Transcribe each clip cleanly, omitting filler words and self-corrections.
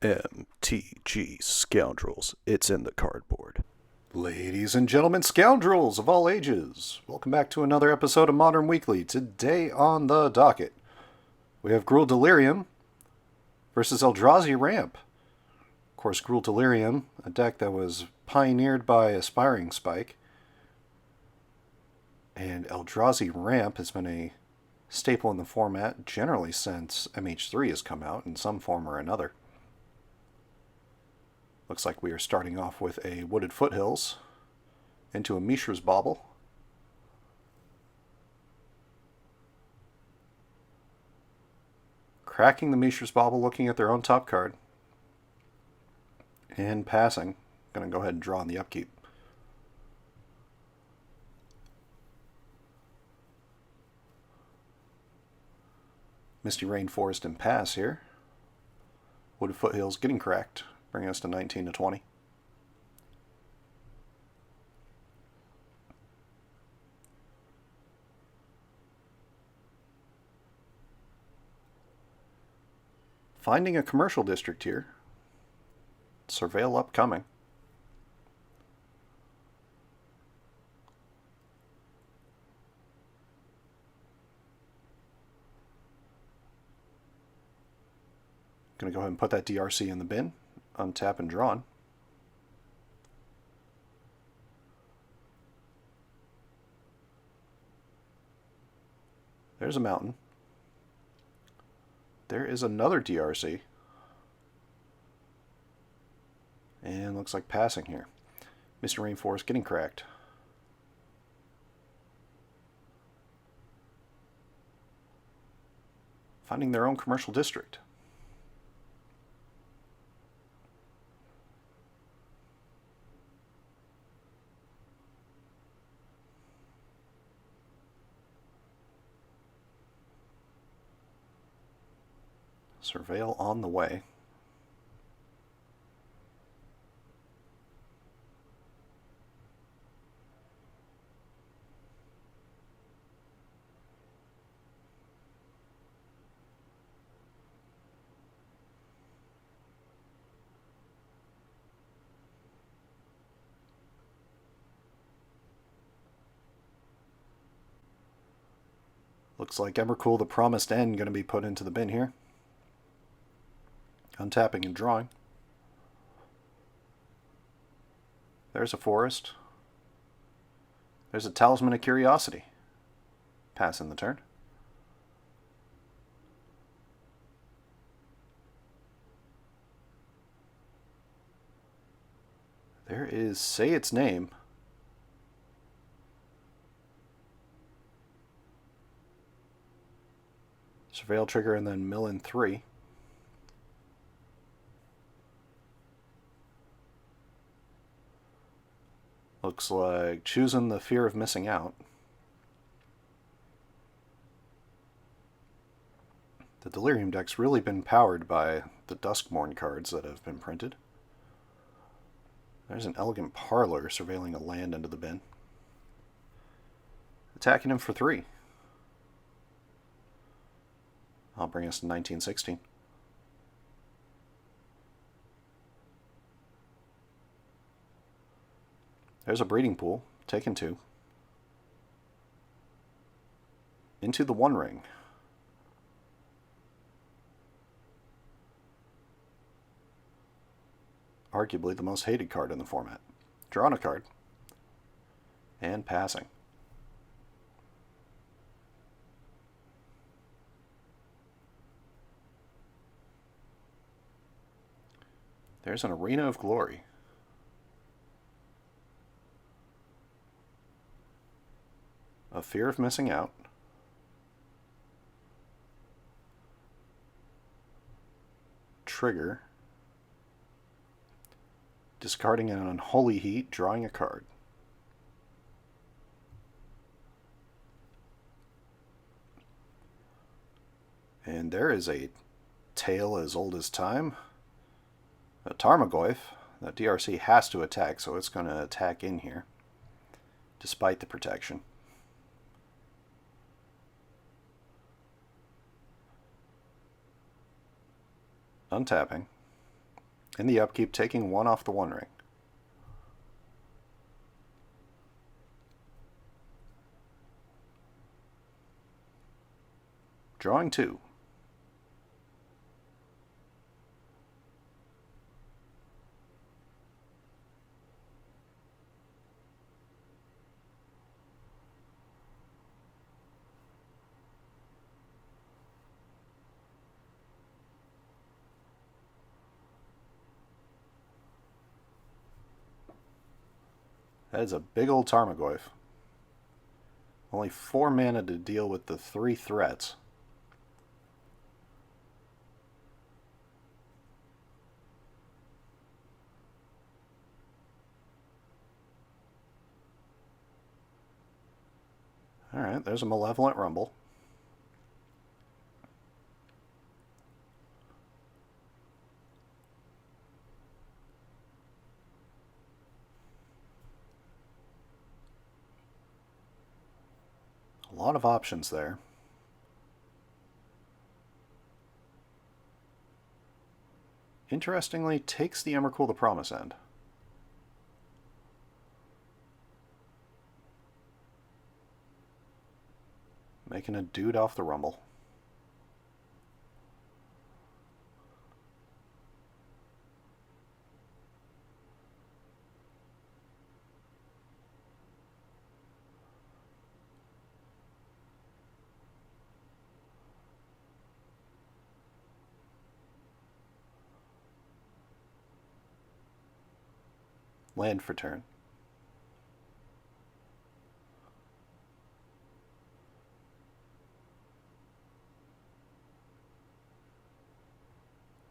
MTG Scoundrels, it's in the cardboard. Ladies and gentlemen, scoundrels of all ages, welcome back to another episode of Modern Weekly. Today on the docket, we have Gruul Delirium versus Eldrazi Ramp. Of course, Gruul Delirium, a deck that was pioneered by Aspiring Spike, and Eldrazi Ramp has been a staple in the format generally since MH3 has come out in some form or another. Looks like we are starting off with a Wooded Foothills into a Mishra's Bauble. Cracking the Mishra's Bauble, looking at their own top card. And passing. Going to go ahead and draw on the upkeep. Misty Rainforest and pass here. Wooded Foothills getting cracked, bringing us to 19 to 20. Finding a commercial district here. Surveil upcoming. Going to go ahead and put that DRC in the bin. Untap and drawn. There's a mountain. There is another DRC. And looks like passing here. Mr. Rainforest getting cracked. Finding their own commercial district. Surveil on the way. Looks like Emrakul, the Promised End, going to be put into the bin here. Untapping and drawing. There's a forest. There's a Talisman of Curiosity. Passing the turn. There is Say Its Name. Surveil trigger and then mill in 3. Looks like choosing the fear of missing out. The Delirium deck's really been powered by the Duskmourn cards that have been printed. There's an Elegant Parlor surveilling a land into the bin. Attacking him for 3. I'll bring us to 1916. There's a Breeding Pool, taken 2. Into the One Ring. Arguably the most hated card in the format. Drawn a card. And passing. There's an Arena of Glory. A fear of missing out. Trigger. Discarding an Unholy Heat, drawing a card. And there is a tale as old as time. A Tarmogoyf. That DRC has to attack, so it's going to attack in here, despite the protection. Untapping. In the upkeep, taking 1 off the One Ring. Drawing 2. That is a big old Tarmogoyf. Only 4 mana to deal with the 3 threats. Alright, there's a Malevolent Rumble. A lot of options there. Interestingly, takes the Emrakul the Promise End. Making a dude off the Rumble. Land for turn.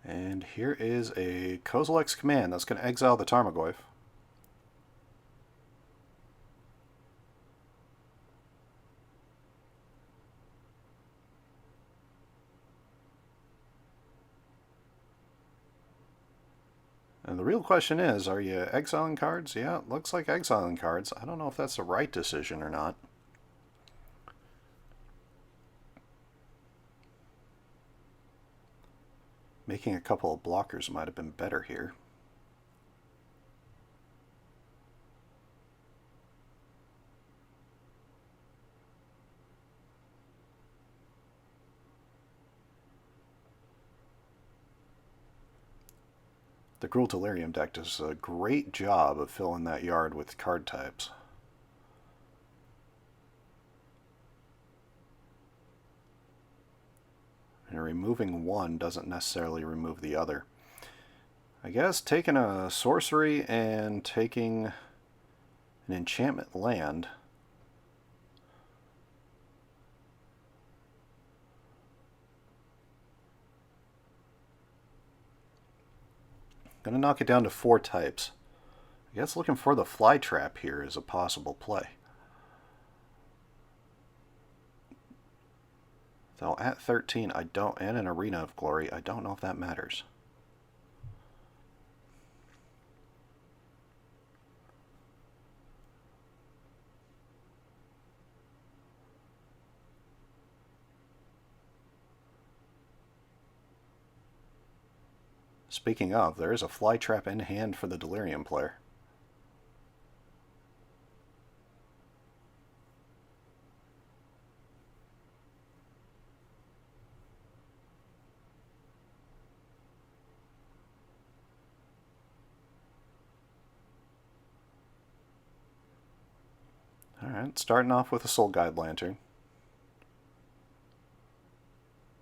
And here is a Kozilek's Command that's going to exile the Tarmogoyf. And the real question is, are you exiling cards? Yeah, it looks like exiling cards. I don't know if that's the right decision or not. Making a couple of blockers might have been better here. The Gruul Delirium deck does a great job of filling that yard with card types. And removing one doesn't necessarily remove the other. I guess taking a sorcery and taking an enchantment land gonna knock it down to 4 types. I guess looking for the Fly Trap here is a possible play. Though at 13, I don't, and an Arena of Glory, I don't know if that matters. Speaking of, there is a Fly Trap in hand for the Delirium player. Alright, starting off with a Soul Guide Lantern.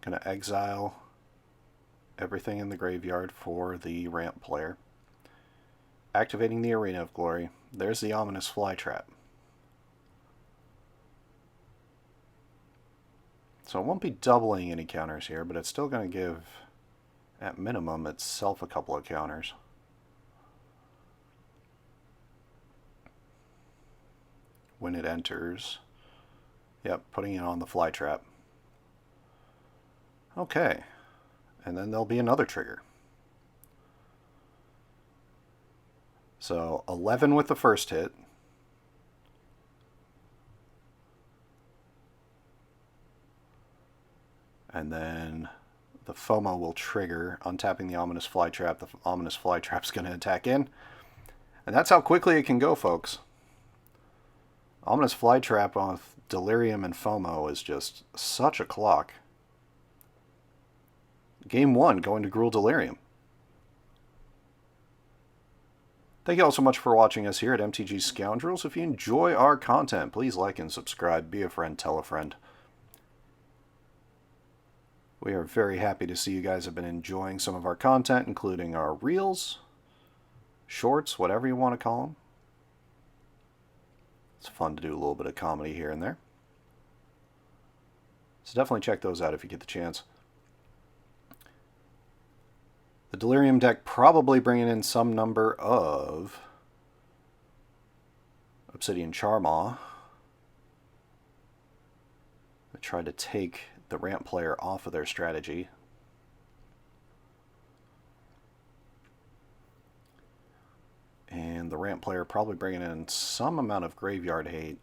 Gonna exile everything in the graveyard for the Ramp player. Activating the Arena of Glory. There's the ominous Fly Trap. So it won't be doubling any counters here, but it's still going to give, at minimum, itself a couple of counters. When it enters. Yep, putting it on the Fly Trap. Okay. And then there'll be another trigger. So 11 with the first hit. And then the FOMO will trigger, untapping the Ominous Flytrap. The Ominous Flytrap's going to attack in. And that's how quickly it can go, folks. Ominous Flytrap on Delirium and FOMO is just such a clock. Game 1 going to Gruul Delirium. Thank you all so much for watching us here at MTG Scoundrels. If you enjoy our content, please like and subscribe. Be a friend, tell a friend. We are very happy to see you guys have been enjoying some of our content, including our reels, shorts, whatever you want to call them. It's fun to do a little bit of comedy here and there. So definitely check those out if you get the chance. The Delirium deck probably bringing in some number of Obsidian Charmaw. I tried to take the Ramp player off of their strategy. And the Ramp player probably bringing in some amount of graveyard hate.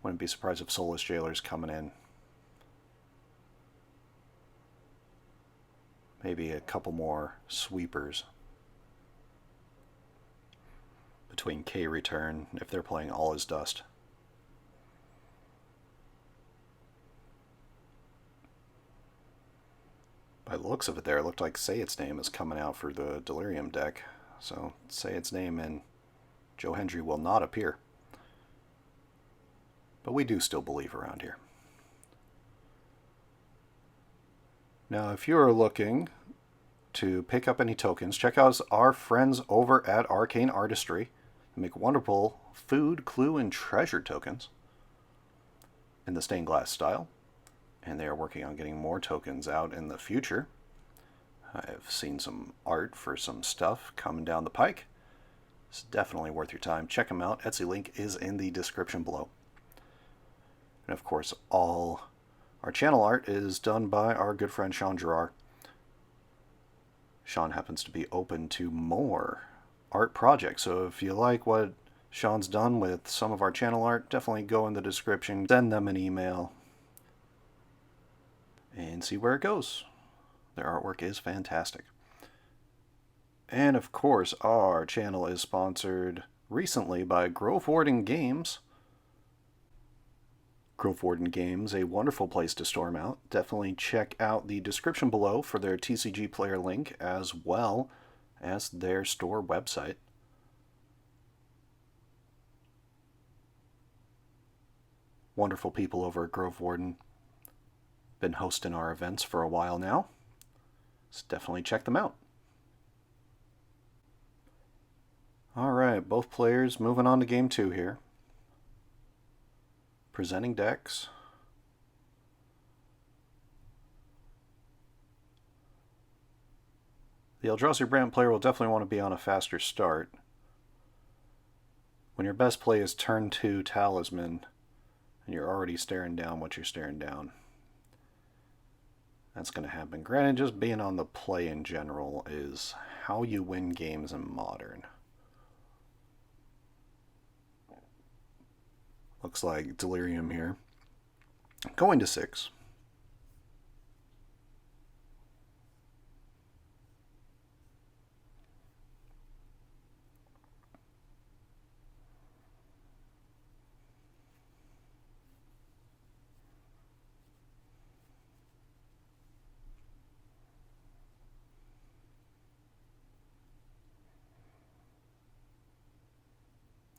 Wouldn't be surprised if Soulless Jailer's coming in. Maybe a couple more sweepers. Between K-Return, if they're playing All Is Dust. By the looks of it there, it looked like Say Its Name is coming out for the Delirium deck. So, Say Its Name and Joe Hendry will not appear. But we do still believe around here. Now, if you are looking to pick up any tokens, check out our friends over at Arcane Artistry. They make wonderful food, clue, and treasure tokens in the stained glass style. And they are working on getting more tokens out in the future. I've seen some art for some stuff coming down the pike. It's definitely worth your time. Check them out. Etsy link is in the description below. And of course, all our channel art is done by our good friend Sean Gerard. Sean happens to be open to more art projects. So if you like what Sean's done with some of our channel art, definitely go in the description, send them an email, and see where it goes. Their artwork is fantastic. And of course, our channel is sponsored recently by Warden Games. Warden Games, a wonderful place to storm out. Definitely check out the description below for their TCG player link as well as their store website. Wonderful people over at Grove Warden. Been hosting our events for a while now. So definitely check them out. Alright, both players moving on to game 2 here. Presenting decks. The Eldrazi Ramp player will definitely want to be on a faster start. When your best play is turn 2 Talisman, and you're already staring down what you're staring down, that's going to happen. Granted, just being on the play in general is how you win games in Modern. Looks like Delirium here. Going to 6.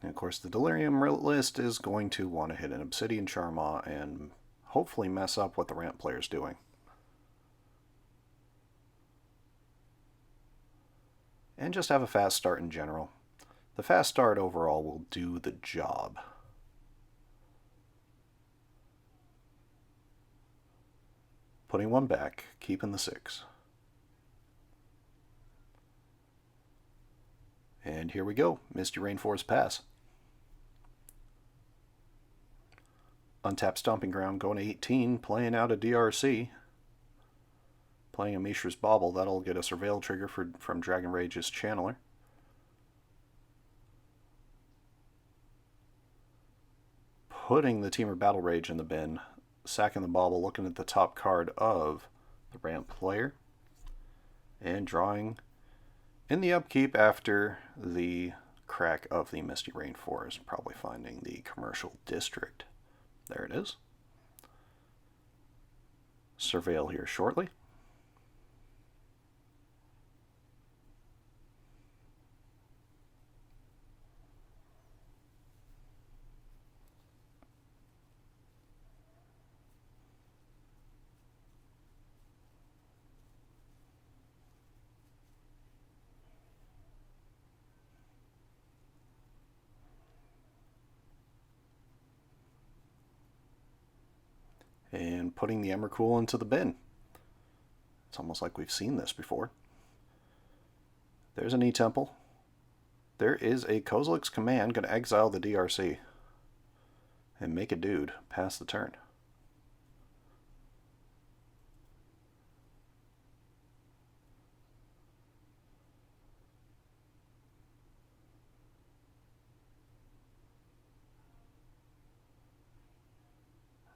And of course, the Delirium list is going to want to hit an Obsidian Charmaw and hopefully mess up what the Ramp player's doing. And just have a fast start in general. The fast start overall will do the job. Putting one back, keeping the 6. And here we go, Misty Rainforest Pass. Untapped Stomping Ground going to 18, playing out a DRC. Playing a Mishra's Bauble, that'll get a Surveil trigger from Dragon Rage's Channeler. Putting the Teamer Battle Rage in the bin, sacking the Bauble, looking at the top card of the ramp player, and drawing in the upkeep after the crack of the Misty Rainforest, probably finding the commercial district. There it is. Surveil here shortly. And putting the emrakul into the bin. It's almost like we've seen this before. There's an E-Temple. There is a Kozilek's command, going to exile the DRC and make a dude pass the turn.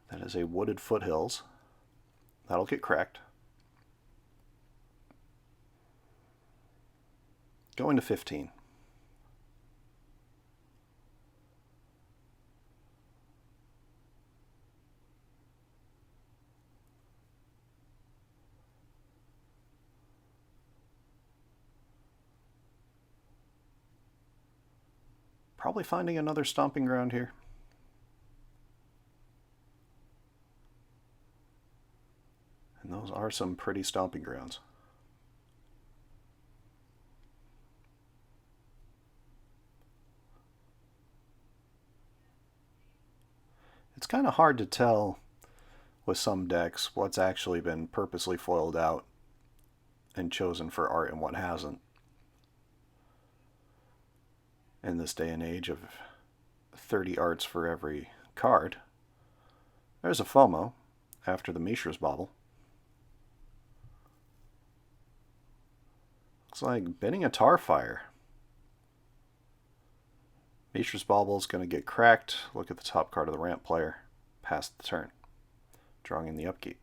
That is a Wooded Foothills. That'll get cracked. Going to 15. Probably finding another stomping ground here. And those are some pretty stomping grounds. It's kind of hard to tell with some decks what's actually been purposely foiled out and chosen for art and what hasn't. In this day and age of 30 arts for every card. There's a FOMO after the Mishra's Bauble. Looks like binning a Tarfire. Mishra's Bauble is going to get cracked. Look at the top card of the ramp player. Pass the turn. Drawing in the upkeep.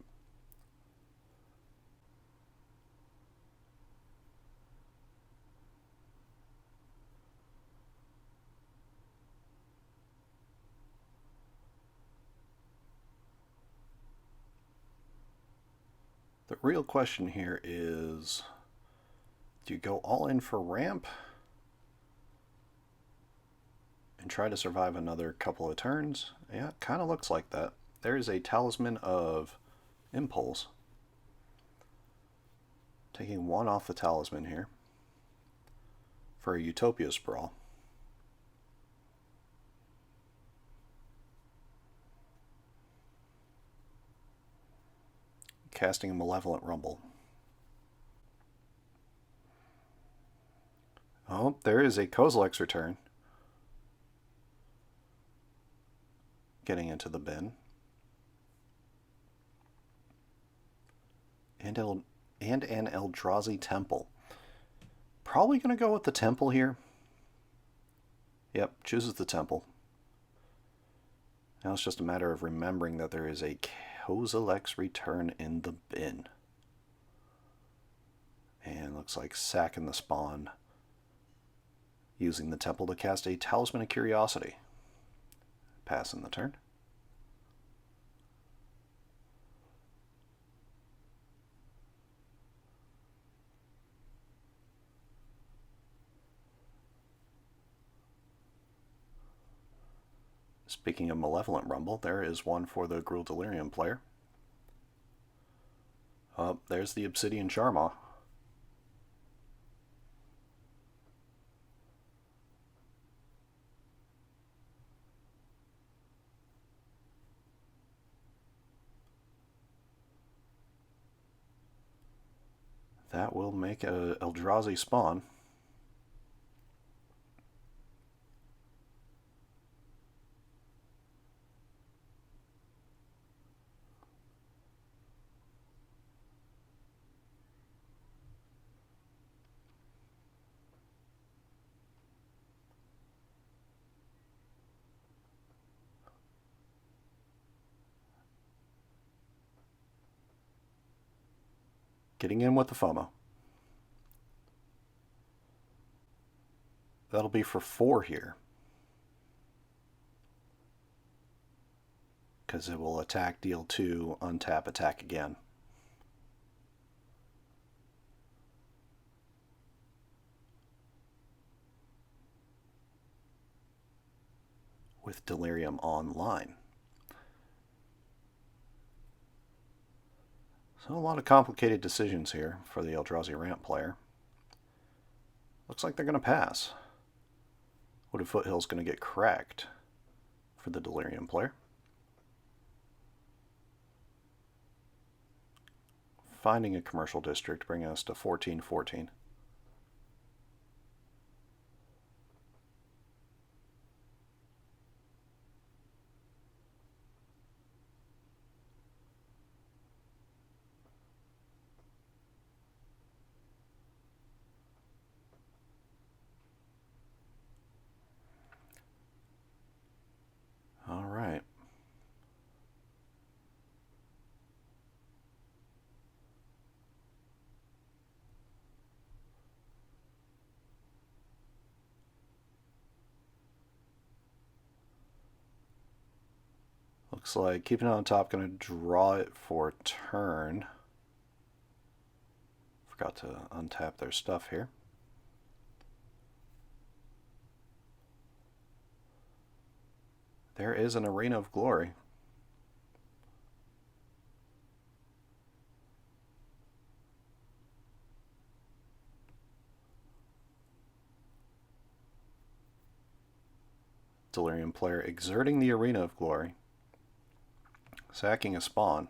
The real question here is, do you go all in for ramp and try to survive another couple of turns? Yeah, it kind of looks like that. There is a Talisman of Impulse. Taking one off the Talisman here for a Utopia Sprawl. Casting a Malevolent Rumble. Oh, there is a Kozilek's Return. Getting into the bin. And an Eldrazi Temple. Probably going to go with the Temple here. Yep, chooses the Temple. Now it's just a matter of remembering that there is a Kozilek's Return in the bin. And looks like sacking the spawn. Using the Temple to cast a Talisman of Curiosity. Passing the turn. Speaking of Malevolent Rumble, there is one for the Gruul Delirium player. There's the Obsidian Charmaw. That will make a Eldrazi spawn. Getting in with the FOMO. That'll be for 4 here. Because it will attack, deal 2, untap, attack again. With Delirium online. So a lot of complicated decisions here for the Eldrazi Ramp player. Looks like they're going to pass. Wooded Foothill's going to get cracked for the Delirium player. Finding a commercial district, bringing us to 14-14. All right. Looks like keeping it on top, going to draw it for turn. Forgot to untap their stuff here. There is an Arena of Glory. Delirium player exerting the Arena of Glory. Sacking a spawn.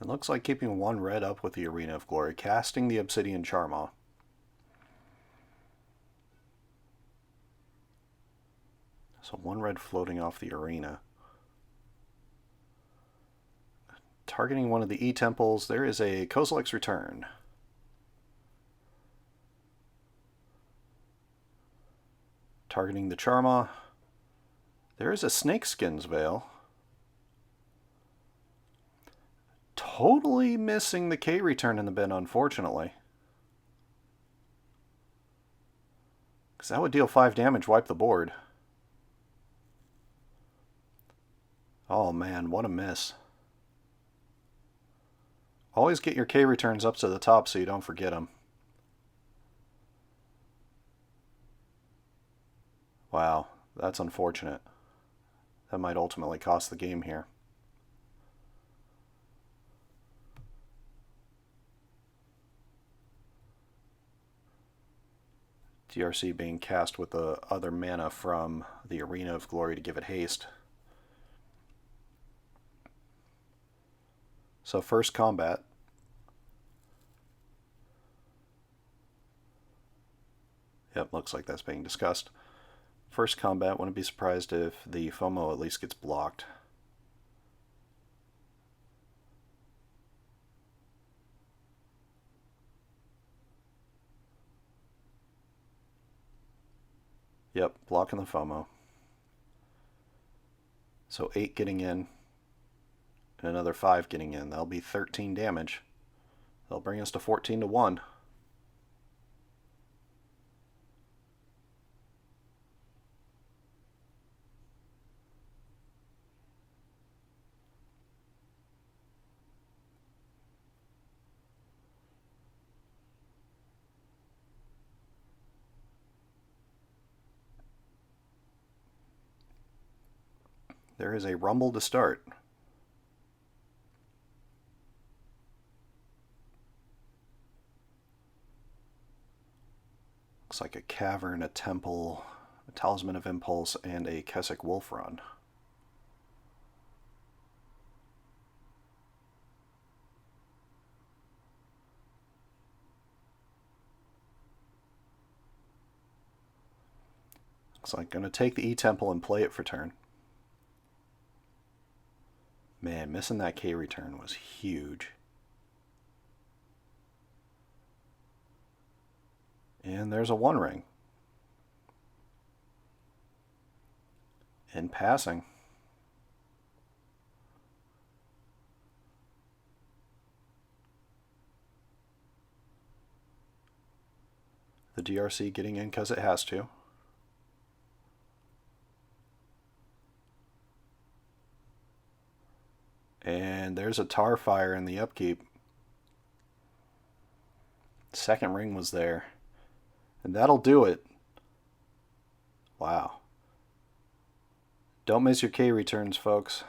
It looks like keeping 1 red up with the Arena of Glory, casting the Obsidian Charmaw. So 1 red floating off the arena. Targeting one of the E-Temples, there is a Kozilek's Return. Targeting the Charmaw, there is a Snakeskin's Veil. Totally missing the K-Return in the bin, unfortunately. Because that would deal 5 damage, wipe the board. Oh man, what a miss. Always get your K-Returns up to the top so you don't forget them. Wow, that's unfortunate. That might ultimately cost the game here. DRC being cast with the other mana from the Arena of Glory to give it haste. So first combat. Yep, looks like that's being discussed. First combat, wouldn't be surprised if the FOMO at least gets blocked. Yep, blocking the FOMO. So 8 getting in, and another 5 getting in. That'll be 13 damage. That'll bring us to 14-1. There is a rumble to start. Looks like a cavern, a temple, a talisman of impulse, and a Kessig Wolf Run. Looks like going to take the E-Temple and play it for turn. Man, missing that K-Return was huge. And there's a 1 ring. In passing. The DRC getting in because it has to. And there's a tar fire in the upkeep. Second ring was there. And that'll do it. Wow. Don't miss your K returns, folks.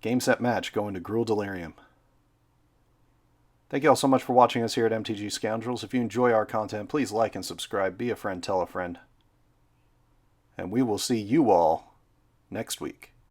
Game, set, match going to Gruul Delirium. Thank you all so much for watching us here at MTG Scoundrels. If you enjoy our content, please like and subscribe. Be a friend, tell a friend. And we will see you all next week.